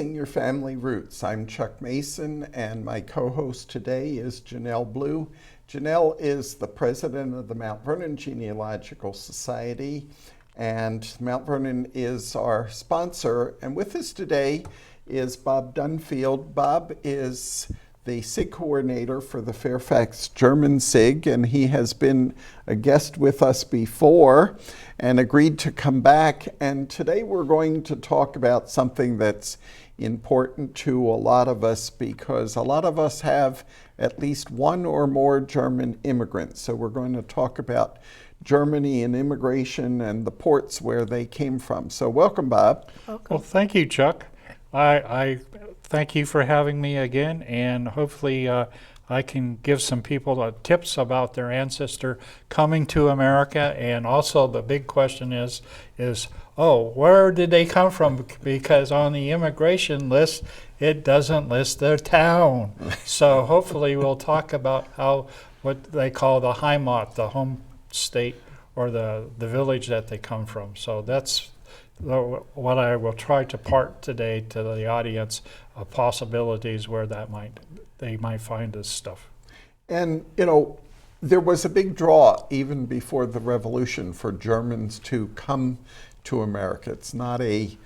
Tracing Your Family Roots. I'm Chuck Mason, and my co-host today is Janelle Blue. Janelle is the president of the Mount Vernon Genealogical Society, and Mount Vernon is our sponsor. And with us today is Bob Dunsfield. Bob is the SIG coordinator for the Fairfax German SIG, and he has been a guest with us before and agreed to come back. And today we're going to talk about something that's important to a lot of us, because a lot of us have at least one or more German immigrants. So we're going to talk about Germany and immigration and the ports where they came from. So welcome, Bob. Well, thank you, Chuck. I thank you for having me again, and hopefully I can give some people tips about their ancestor coming to America. And also the big question is where did they come from? Because on the immigration list, it doesn't list their town. So hopefully we'll talk about what they call the Heimat, the home state, or the village that they come from. So that's what I will try to part today to the audience of possibilities where they might find this stuff. And there was a big draw even before the revolution for Germans to come to America. It's not a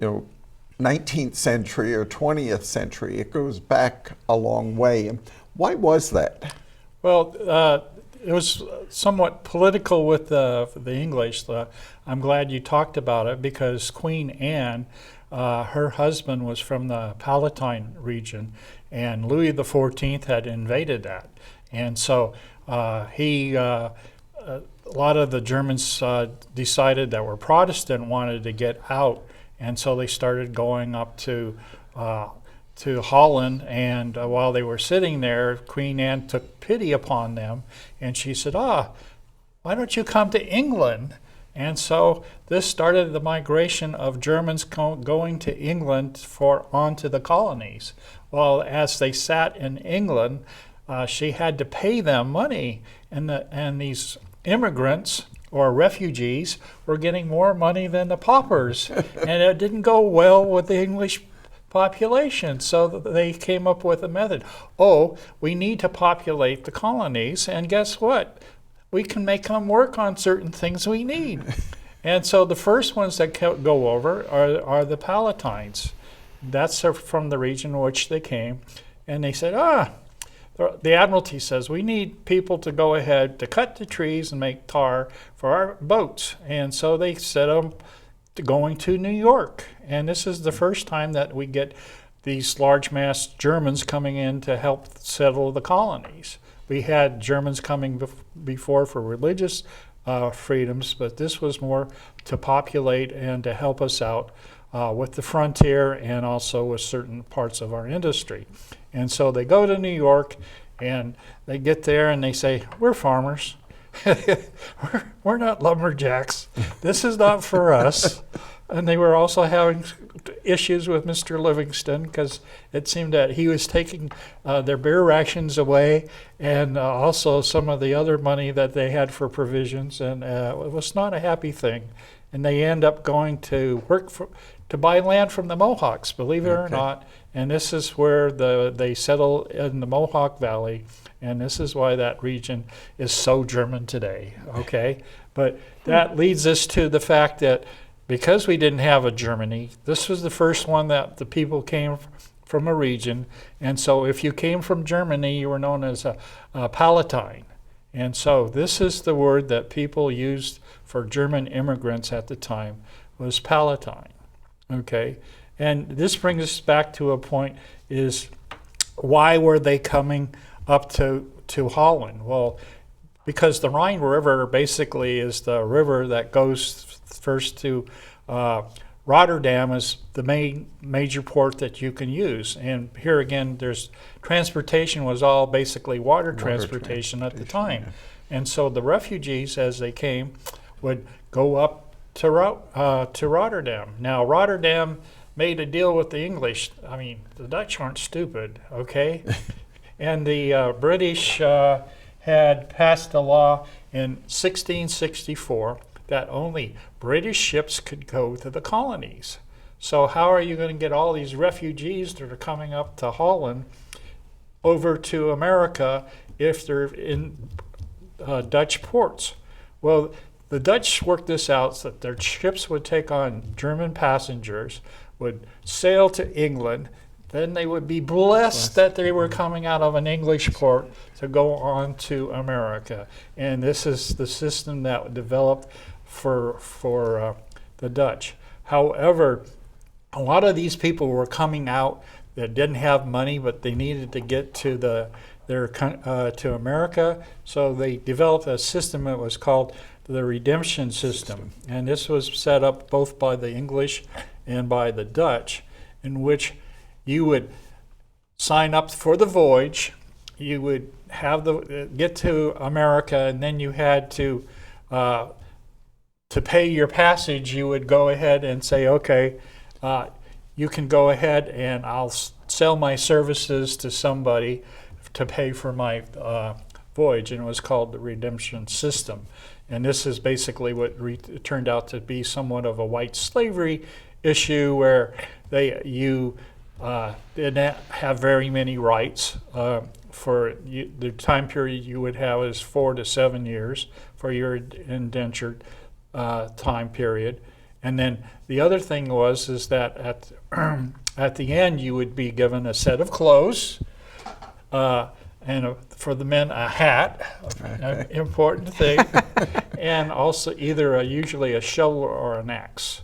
19th century or 20th century. It goes back a long way. Why was that? Well, it was somewhat political with the English. I'm glad you talked about it, because Queen Anne, her husband was from the Palatine region, and Louis XIV had invaded that. And so a lot of the Germans decided that were Protestant wanted to get out, and so they started going up to Holland, and while they were sitting there, Queen Anne took pity upon them, and she said, why don't you come to England? And so this started the migration of Germans going to England onto the colonies. Well, as they sat in England, she had to pay them money, and these immigrants or refugees were getting more money than the paupers, and it didn't go well with the English population. So they came up with a method. We need to populate the colonies, and guess what? We can make them work on certain things we need. And so the first ones that go over are the Palatines. That's from the region in which they came. And they said, the Admiralty says, we need people to go ahead to cut the trees and make tar for our boats. And so they set them going to New York. And this is the first time that we get these large mass Germans coming in to help settle the colonies. We had Germans coming before for religious freedoms, but this was more to populate and to help us out with the frontier and also with certain parts of our industry. And so they go to New York, and they get there and they say, we're farmers. we're not lumberjacks. This is not for us. And they were also having issues with Mr. Livingston, because it seemed that he was taking their beer rations away, and also some of the other money that they had for provisions, and it was not a happy thing. And they end up going to to buy land from the Mohawks, believe it or not. And this is where they settle in the Mohawk Valley, and this is why that region is so German today, okay? But that leads us to the fact that because we didn't have a Germany, this was the first one that the people came from a region. And so if you came from Germany, you were known as a Palatine. And so this is the word that people used for German immigrants at the time, was Palatine, okay? And this brings us back to a point, is why were they coming up to Holland? Well, because the Rhine River basically is the river that goes first to Rotterdam, is the major port that you can use. And here again, transportation was all basically water transportation at the time. Yeah. And so the refugees, as they came, would go up to Rotterdam. Now, Rotterdam made a deal with the English. I mean, the Dutch aren't stupid, okay? And the British had passed a law in 1664 that only British ships could go to the colonies. So how are you going to get all these refugees that are coming up to Holland over to America if they're in Dutch ports? Well, the Dutch worked this out so that their ships would take on German passengers, would sail to England, then they would be blessed that they were coming out of an English port to go on to America. And this is the system that developed for the Dutch. However, a lot of these people were coming out that didn't have money, but they needed to get to to America. So they developed a system that was called the redemption system. And this was set up both by the English and by the Dutch, in which you would sign up for the voyage, you would have get to America, and then you had to pay your passage. You would go ahead and say, okay, you can go ahead and I'll sell my services to somebody to pay for my voyage, and it was called the redemption system. And this is basically what turned out to be somewhat of a white slavery issue, where you didn't have very many rights. The time period you would have is 4 to 7 years for your indentured time period. And then the other thing is that at the end you would be given a set of clothes, and for the men a hat, an important thing, and also either usually a shovel or an axe.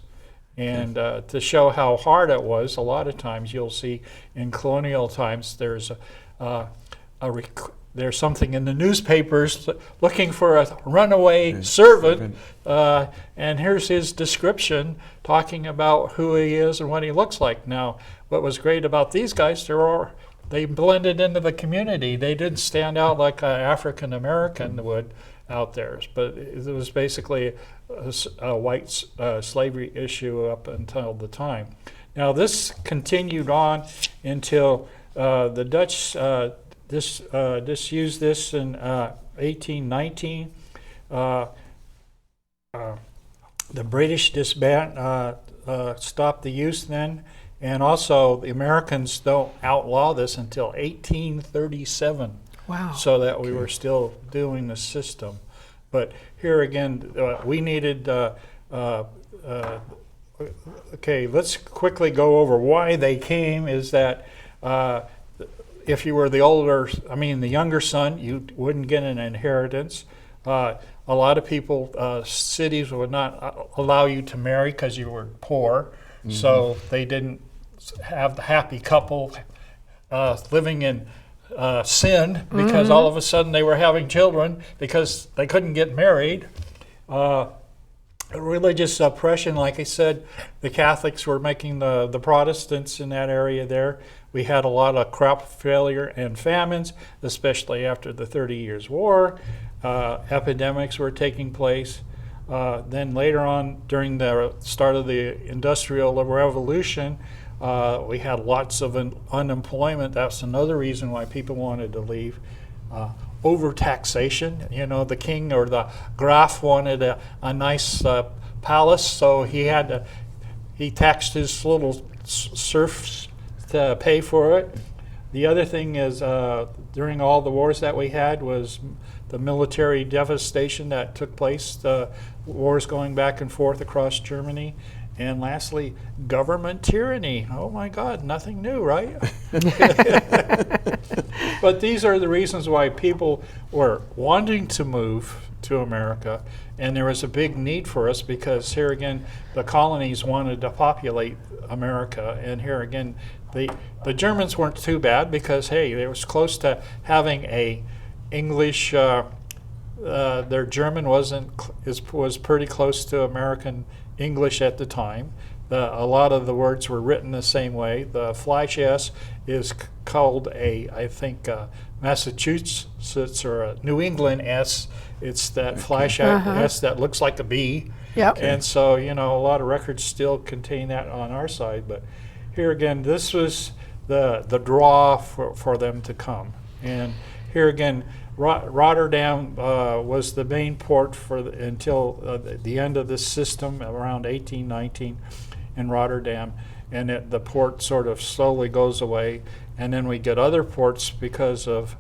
And to show how hard it was, a lot of times you'll see in colonial times there's there's something in the newspapers looking for a runaway servant, and here's his description talking about who he is and what he looks like. Now, what was great about these guys, they blended into the community. They didn't stand out like an African American would out there, but it was basically a white slavery issue up until the time. Now this continued on until the Dutch used this in 1819. The British stopped the use then, and also the Americans don't outlaw this until 1837. Wow. So that we were still doing the system. But here again, we needed, okay, let's quickly go over why they came. Is that if you were the younger son, you wouldn't get an inheritance. A lot of people, cities would not allow you to marry because you were poor. Mm-hmm. So they didn't have the happy couple living in sin, because all of a sudden they were having children because they couldn't get married. Religious oppression, like I said, the Catholics were making the Protestants in that area there. We had a lot of crop failure and famines, especially after the 30 Years' War. Epidemics were taking place. Then later on, during the start of the Industrial Revolution, we had lots of unemployment. That's another reason why people wanted to leave. Overtaxation. The king or the Graf wanted a nice palace, so he taxed his little serfs to pay for it. The other thing is, during all the wars that we had, was the military devastation that took place, the wars going back and forth across Germany. And lastly, government tyranny. Oh my God, nothing new, right? But these are the reasons why people were wanting to move to America, and there was a big need for us, because here again, the colonies wanted to populate America, and here again, the Germans weren't too bad, because hey, it was close to having a English. Their German was pretty close to American English at the time. A lot of the words were written the same way. The Fleisch S is called Massachusetts or a New England S. It's that Fleisch S that looks like a B. Yep. And so, a lot of records still contain that on our side. But here again, this was the draw for them to come. And here again, Rotterdam was the main port until the end of this system around 1819. in Rotterdam, and the port sort of slowly goes away, and then we get other ports because of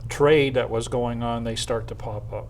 trade that was going on, they start to pop up.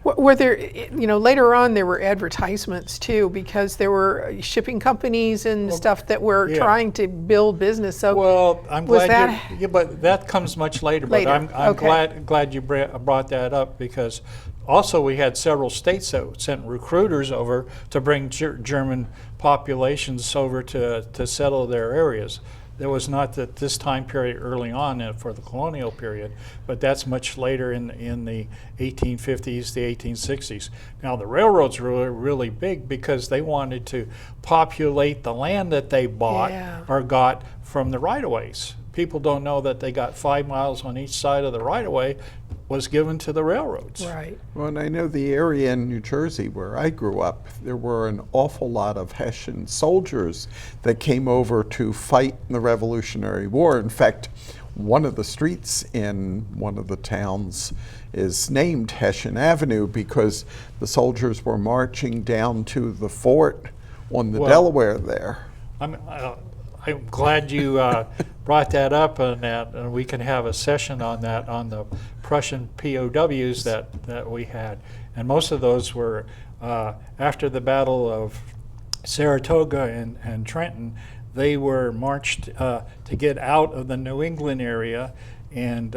Were there, later on there were advertisements too, because there were shipping companies and stuff that were trying to build business. So well, I'm was glad but that comes much later. Later. But I'm Okay. glad you brought that up, because also we had several states that sent recruiters over to bring German populations over to settle their areas. There was not at this time period early on for the colonial period, but that's much later in the 1850s, the 1860s. Now the railroads were really big because they wanted to populate the land that they bought or got from the right-of-ways. People don't know that they got 5 miles on each side of the right-of-way was given to the railroads. right. Well, and I know the area in New Jersey where I grew up, there were an awful lot of Hessian soldiers that came over to fight in the Revolutionary War. In fact, one of the streets in one of the towns is named Hessian Avenue because the soldiers were marching down to the fort on the Delaware there. I'm glad you brought that up, and we can have a session on that, on the Prussian POWs that we had. And most of those were after the Battle of Saratoga and Trenton. They were marched to get out of the New England area, and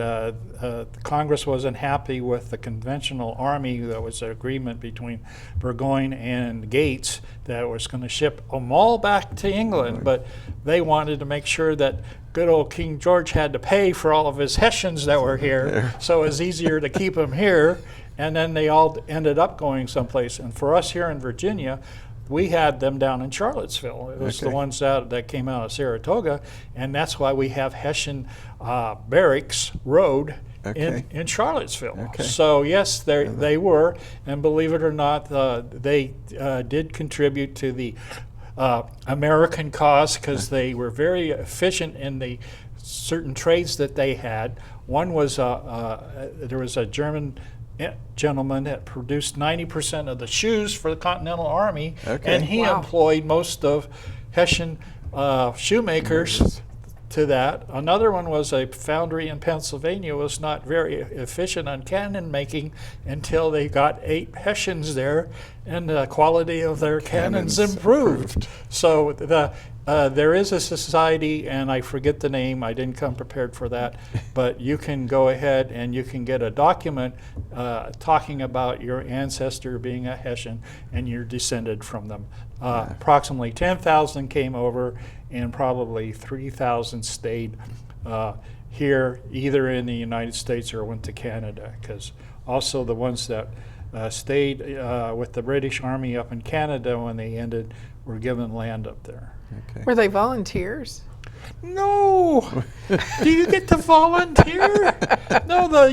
Congress wasn't happy with the conventional army. There was an agreement between Burgoyne and Gates that was going to ship them all back to England, but they wanted to make sure that good old King George had to pay for all of his Hessians that were here, so it was easier to keep them here, and then they all ended up going someplace. And for us here in Virginia, we had them down in Charlottesville. It was the ones that came out of Saratoga, and that's why we have Hessian Barracks Road in Charlottesville. So yes, they were, and believe it or not, they did contribute to the American cause, because they were very efficient in the certain trades that they had. One was there was a German gentleman that produced 90% of the shoes for the Continental Army, and he employed most of Hessian shoemakers to that. Another one was a foundry in Pennsylvania, was not very efficient on cannon making until they got 8 Hessians there, and the quality of their cannons improved. So there is a society, and I forget the name, I didn't come prepared for that, but you can go ahead and you can get a document talking about your ancestor being a Hessian and you're descended from them. Approximately 10,000 came over, and probably 3,000 stayed here, either in the United States or went to Canada, because also the ones that stayed with the British Army up in Canada when they ended were given land up there. Were they volunteers? No. Do you get to volunteer? No,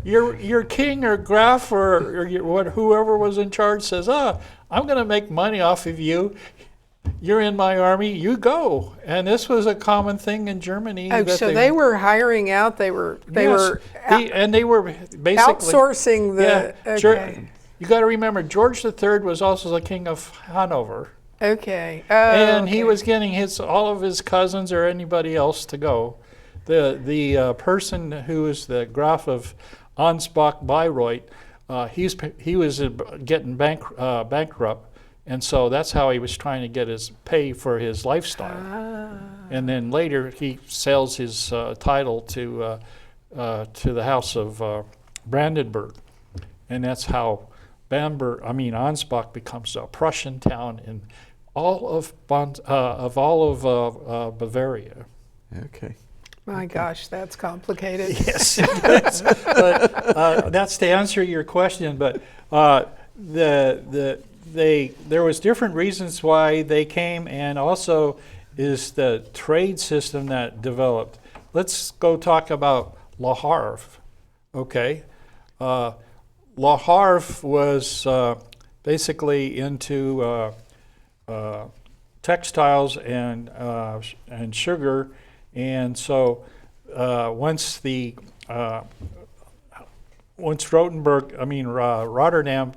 your king or graf or whoever was in charge says, I'm going to make money off of you. You're in my army, you go. And this was a common thing in Germany. Oh, so they were hiring out, they were basically outsourcing the, you got to remember, George III was also the king of Hanover. Okay. And he was getting all of his cousins or anybody else to go. The person who is the Graf of Ansbach-Bayreuth, he was getting bankrupt, and so that's how he was trying to get his pay for his lifestyle. And then later he sells his title to the House of Brandenburg, and that's how Ansbach becomes a Prussian town in all of Bavaria. Okay. My gosh, that's complicated. Yes, but that's to answer your question. But there was different reasons why they came, and also is the trade system that developed. Let's go talk about Lahar. Okay. Lahar was basically into textiles and sugar, and so once Rotterdam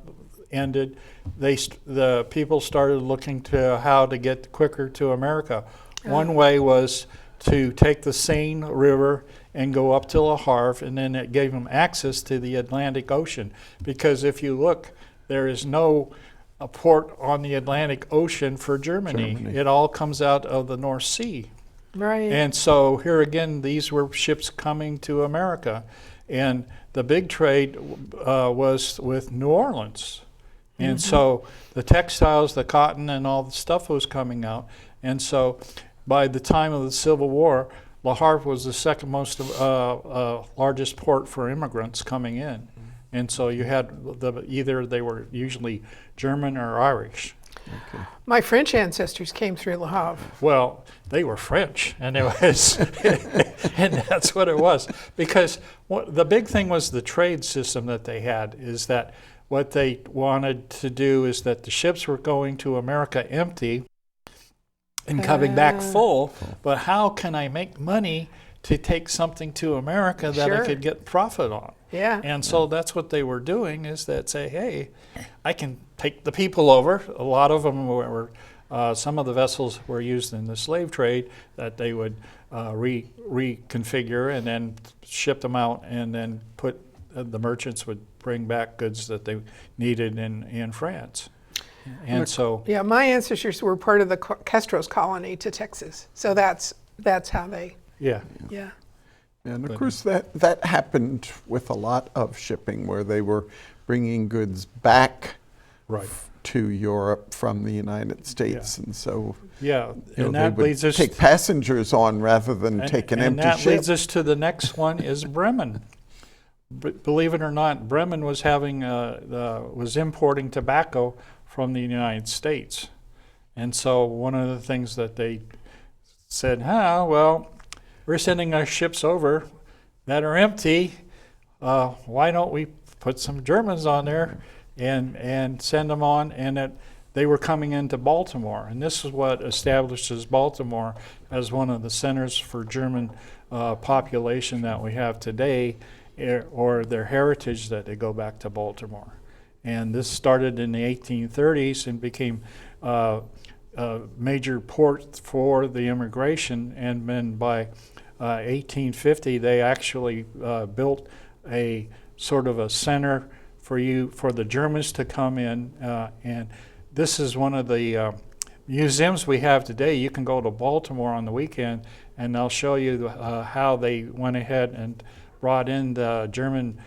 ended, the people started looking to how to get quicker to America. One way was to take the Seine River and go up to Lahar, and then it gave them access to the Atlantic Ocean. Because if you look, there is no port on the Atlantic Ocean for Germany. It all comes out of the North Sea. Right. And so here again, these were ships coming to America. And the big trade was with New Orleans. And so the textiles, the cotton, and all the stuff was coming out. And so by the time of the Civil War, Lahar was the second most largest port for immigrants coming in. And so you had either they were usually German or Irish. Okay. My French ancestors came through Le Havre. Well, they were French, and it was, and that's what it was. Because the big thing was the trade system that they had, is that what they wanted to do is that the ships were going to America empty and coming back full, but how can I make money to take something to America that I could get profit on? Yeah. And so that's what they were doing, is that say, hey, I can take the people over. A lot of them were some of the vessels were used in the slave trade that they would reconfigure and then ship them out, and then put the merchants would bring back goods that they needed in France. And so Yeah, my ancestors were part of the Castros colony to Texas. So that's how they, yeah. And of course that happened with a lot of shipping, where they were bringing goods back to Europe from the United States. And so and that leads us take passengers on rather than take an empty ship. And that leads us to the next one, is Bremen. Believe it or not, Bremen was was importing tobacco from the United States. And so one of the things that they said, well, we're sending our ships over that are empty. Why don't we put some Germans on there and send them on? And they were coming into Baltimore. And this is what establishes Baltimore as one of the centers for German population that we have today, or their heritage that they go back to Baltimore. And this started in the 1830s and became a major port for the immigration. And then by 1850, they actually built a sort of a center for the Germans to come in. And this is one of the museums we have today. You can go to Baltimore on the weekend, and they'll show you how they went ahead and brought in the German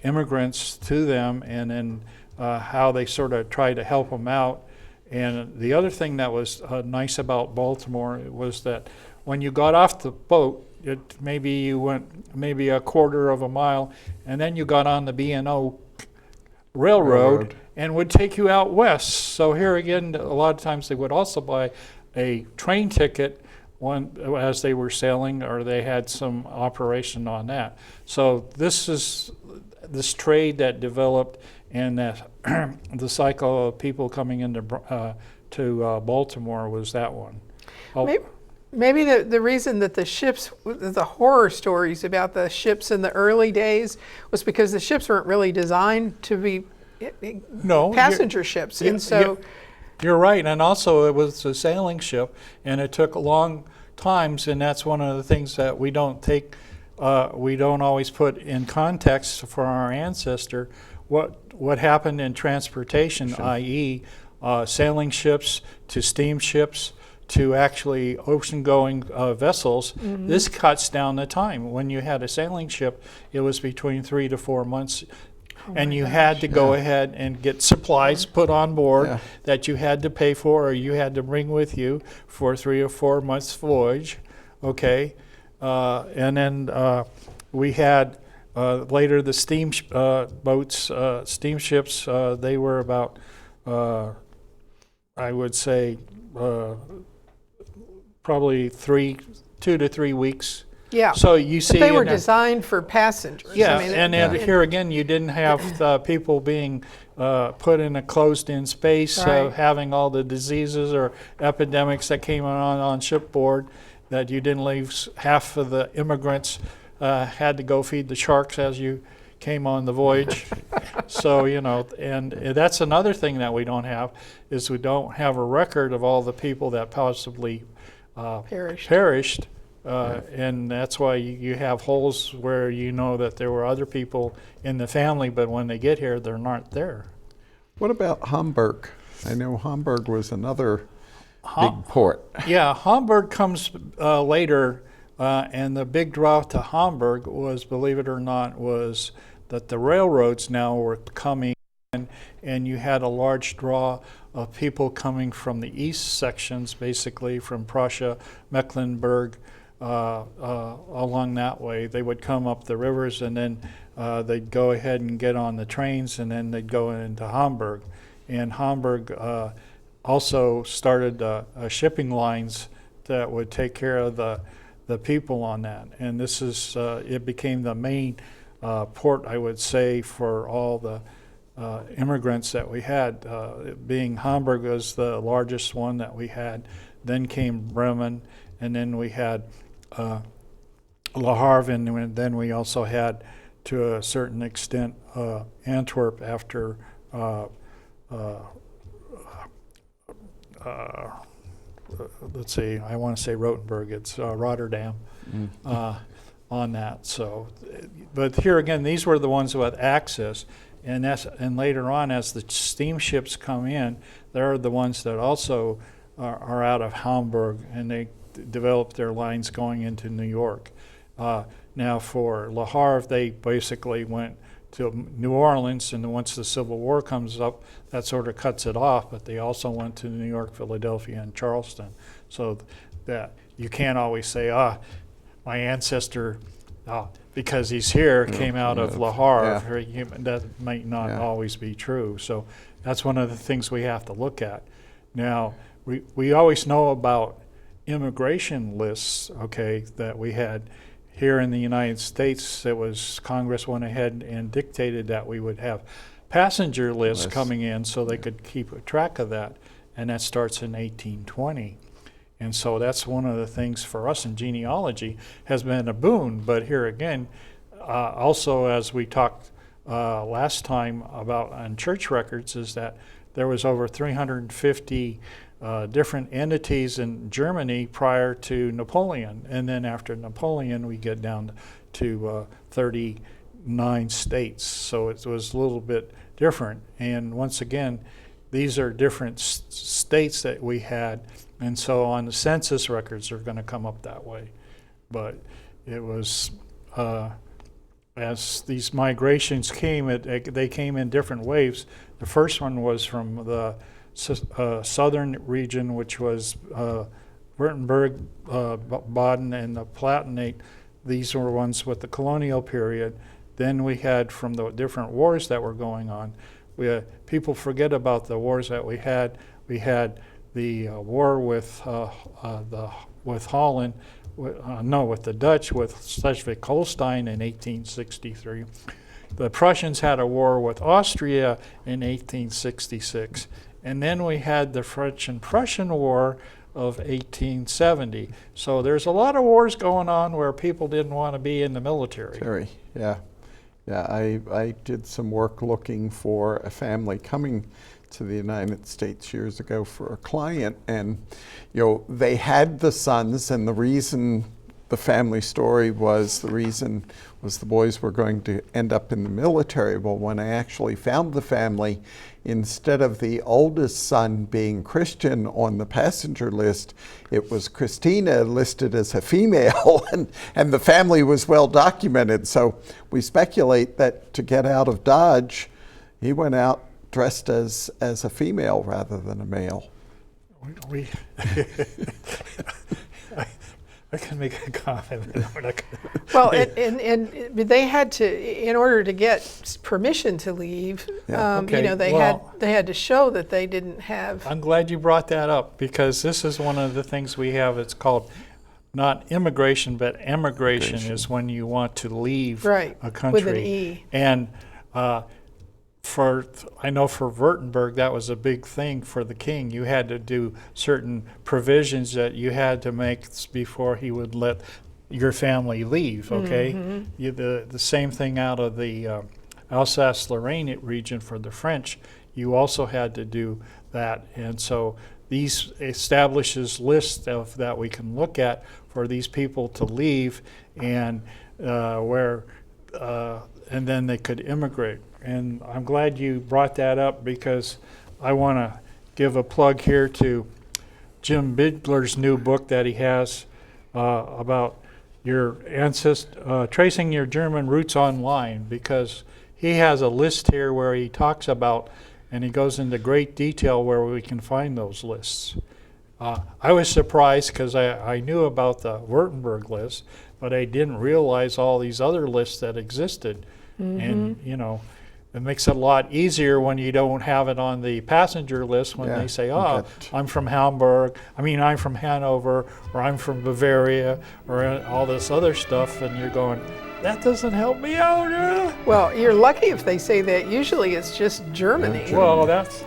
immigrants to them, and then how they sort of tried to help them out. And the other thing that was nice about Baltimore was that when you got off the boat, maybe you went maybe a quarter of a mile, and then you got on the B&O railroad and would take you out west. So here again, a lot of times they would also buy a train ticket as they were sailing, or they had some operation on that. So this trade that developed, and that the cycle of people coming into Baltimore was that one. Maybe the reason that the ships, the horror stories about the ships in the early days, was because the ships weren't really designed to be passenger ships. And so you're right. And also it was a sailing ship, and it took long times, and that's one of the things that we don't always put in context for our ancestor. What happened in transportation, i.e. Sailing ships to steamships to actually ocean-going vessels. This cuts down the time. When you had a sailing ship, it was between 3 to 4 months, and you had to go ahead and get supplies put on board that you had to pay for, or you had to bring with you for 3 or 4 months voyage. Okay, and then we had later the steamships. They were about, I would say, probably 2 to 3 weeks. Yeah. So you see, they were designed for passengers. Yeah, and here again, you didn't have people being put in a closed-in space, having all the diseases or epidemics that came on shipboard. That you didn't leave half of the immigrants had to go feed the sharks as you came on the voyage. So, and that's another thing that we don't have, is we don't have a record of all the people that possibly perished. And that's why you have holes where that there were other people in the family, but when they get here, they're not there. What about Hamburg? I know Hamburg was another big port. Yeah, Hamburg comes later, and the big draw to Hamburg was, believe it or not, was that the railroads now were coming in, and you had a large draw of people coming from the east sections, basically from Prussia, Mecklenburg, along that way. They would come up the rivers, and then they'd go ahead and get on the trains, and then they'd go into Hamburg. And Hamburg also started shipping lines that would take care of the people on that. And this is, it became the main port, I would say, for all the immigrants that we had. Being Hamburg was the largest one that we had. Then came Bremen, and then we had Lahar, and then we also had, to a certain extent, Antwerp after let's see, I want to say Rothenburg, it's Rotterdam on that. So, but here again, these were the ones with access, and later on, as the steamships come in, they're the ones that also are out of Hamburg, and they developed their lines going into New York. Now for Lahar, they basically went to New Orleans, and once the Civil War comes up, that sort of cuts it off, but they also went to New York, Philadelphia, and Charleston. So that you can't always say, my ancestor, because he's here, came out of Lahar. That might not always be true. So that's one of the things we have to look at. Now, we always know about immigration lists, okay, that we had here in the United States. It was Congress went ahead and dictated that we would have passenger lists coming in so they could keep a track of that, and that starts in 1820. And so that's one of the things for us in genealogy has been a boon. But here again, also as we talked last time about on church records, is that there was over 350 different entities in Germany prior to Napoleon. And then after Napoleon, we get down to 39 states. So it was a little bit different. And once again, these are different states that we had. And so on the census records are going to come up that way. But it was, as these migrations came, they came in different waves. The first one was from the southern region, which was Württemberg, Baden, and the Palatinate. These were ones with the colonial period. Then we had from the different wars that were going on. People forget about the wars that we had. We had the war with Holland, with the Dutch, with Schleswig-Holstein in 1863. The Prussians had a war with Austria in 1866. And then we had the French and Prussian War of 1870. So there's a lot of wars going on where people didn't want to be in the military. Yeah. I did some work looking for a family coming to the United States years ago for a client, and they had the sons, and the reason the family story was the boys were going to end up in the military. Well, when I actually found the family, instead of the oldest son being Christian on the passenger list, it was Christina listed as a female, and the family was well documented. So we speculate that to get out of Dodge, he went out dressed as a female rather than a male. I can make a comment. Well, and they had to, in order to get permission to leave, they had to show that they didn't have. I'm glad you brought that up, because this is one of the things we have. It's called not immigration, but emigration is when you want to leave a country. With an E. And I know for Württemberg, that was a big thing for the king. You had to do certain provisions that you had to make before he would let your family leave, okay? The same thing out of the Alsace-Lorraine region for the French, you also had to do that. And so these establishes lists of that we can look at for these people to leave, and and then they could immigrate. And I'm glad you brought that up, because I want to give a plug here to Jim Bigler's new book that he has about your tracing your German roots online, because he has a list here where he talks about, and he goes into great detail where we can find those lists. I was surprised because I knew about the Württemberg list, but I didn't realize all these other lists that existed. And, you know, it makes it a lot easier when you don't have it on the passenger list when they say, oh, I'm from Hamburg, I'm from Hanover, or I'm from Bavaria, or all this other stuff, and you're going, that doesn't help me out. Well, you're lucky if they say that. Usually it's just Germany. Well, that's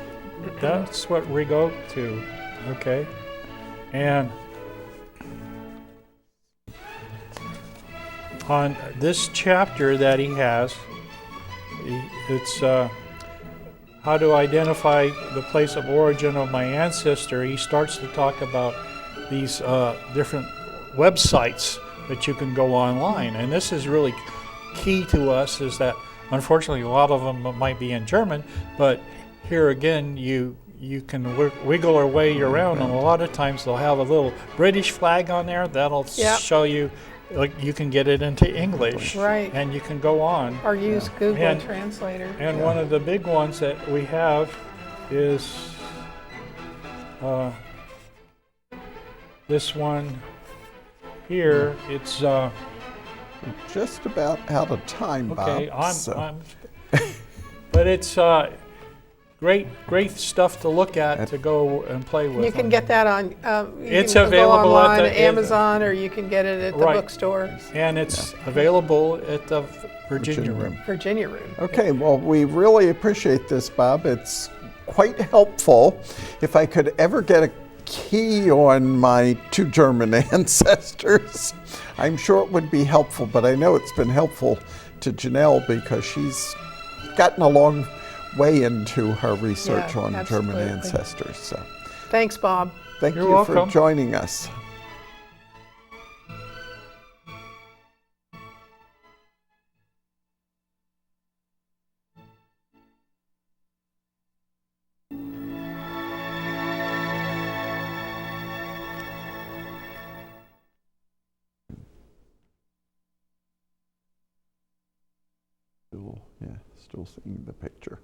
what we go to, okay? And on this chapter that he has, it's how to identify the place of origin of my ancestor. He starts to talk about these different websites that you can go online. And this is really key to us, is that unfortunately a lot of them might be in German, but here again you can wiggle your way around, and a lot of times they'll have a little British flag on there that'll show you, like, you can get it into English, right, and you can go on. Or use Google Translator. And one of the big ones that we have is this one here. It's just about out of time, okay, Bob. But it's great stuff to look at, to go and play with. You can get that on. It's can available go online at at Amazon, or you can get it at the bookstore. And it's available at the Virginia Room. Virginia Room. Okay, well, we really appreciate this, Bob. It's quite helpful. If I could ever get a key on my two German ancestors, I'm sure it would be helpful, but I know it's been helpful to Janelle because she's gotten a long way into her research on German ancestors. So, thanks, Bob. Thank You're you welcome for joining us. Still seeing the picture.